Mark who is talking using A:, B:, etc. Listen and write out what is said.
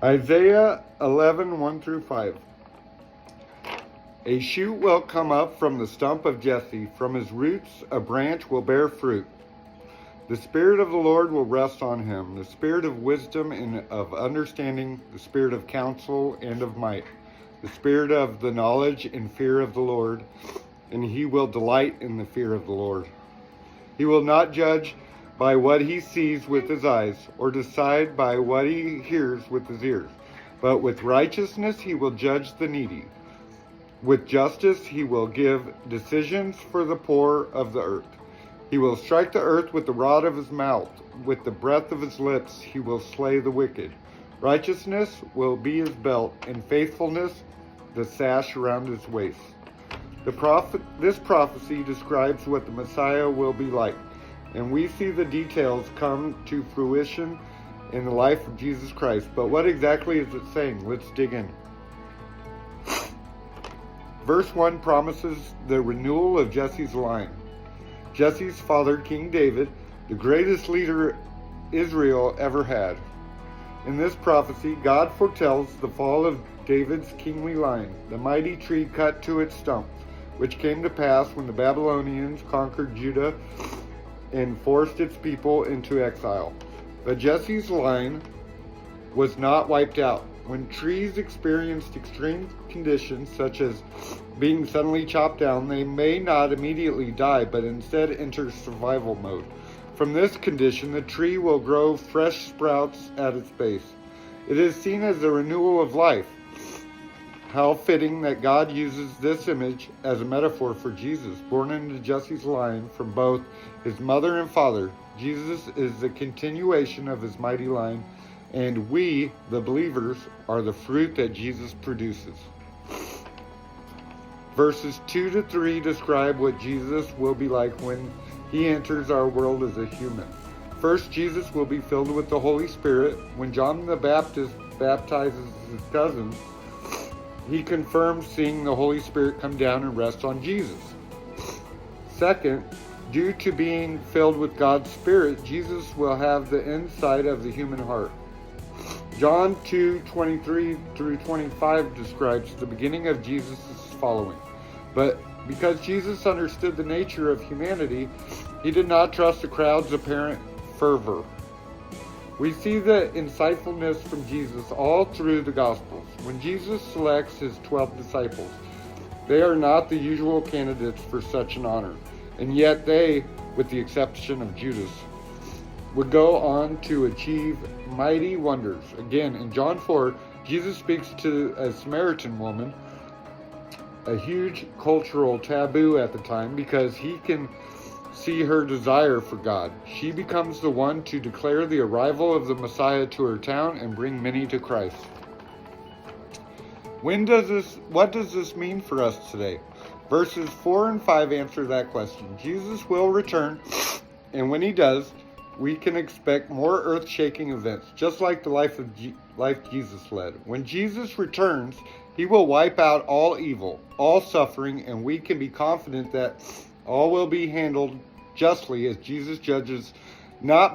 A: Isaiah 11, 1 through 5. A shoot will come up from the stump of Jesse. From his roots a branch will bear fruit. The Spirit of the Lord will rest on him, the Spirit of wisdom and of understanding, the Spirit of counsel and of might, the Spirit of the knowledge and fear of the Lord, and he will delight in the fear of the Lord. He will not judge by what he sees with his eyes, or decide by what he hears with his ears, but with righteousness he will judge the needy. With justice he will give decisions for the poor of the earth. He will strike the earth with the rod of his mouth. With the breath of his lips he will slay the wicked. Righteousness will be his belt, and faithfulness the sash around his waist. This prophecy describes what the Messiah will be like, and we see the details come to fruition in the life of Jesus Christ. But what exactly is it saying? Let's dig in. Verse 1 promises the renewal of Jesse's line. Jesse's father, King David, the greatest leader Israel ever had. In this prophecy, God foretells the fall of David's kingly line, the mighty tree cut to its stump, which came to pass when the Babylonians conquered Judah and forced its people into exile. But Jesse's line was not wiped out. When trees experienced extreme conditions, such as being suddenly chopped down, they may not immediately die, but instead enter survival mode. From this condition, the tree will grow fresh sprouts at its base. It is seen as the renewal of life. How fitting that God uses this image as a metaphor for Jesus, born into Jesse's line from both his mother and father. Jesus is the continuation of his mighty line, and we, the believers, are the fruit that Jesus produces. Verses 2 to 3 describe what Jesus will be like when he enters our world as a human. First, Jesus will be filled with the Holy Spirit. When John the Baptist baptizes his cousins, he confirms seeing the Holy Spirit come down and rest on Jesus. Second, due to being filled with God's Spirit, Jesus will have the insight of the human heart. John 2:23 through 25 describes the beginning of Jesus' following. But because Jesus understood the nature of humanity, he did not trust the crowd's apparent fervor. We see the insightfulness from Jesus all through the Gospels. When Jesus selects his 12 disciples, they are not the usual candidates for such an honor, and yet they, with the exception of Judas, would go on to achieve mighty wonders. Again, in John 4, Jesus speaks to a Samaritan woman, a huge cultural taboo at the time, because he can see her desire for God. She becomes the one to declare the arrival of the Messiah to her town and bring many to Christ. What does this mean for us today? Verses 4 and 5 answer that question. Jesus will return, and when he does, we can expect more earth-shaking events, just like the life Jesus led. When Jesus returns, he will wipe out all evil, all suffering, and we can be confident that all will be handled justly as Jesus judges not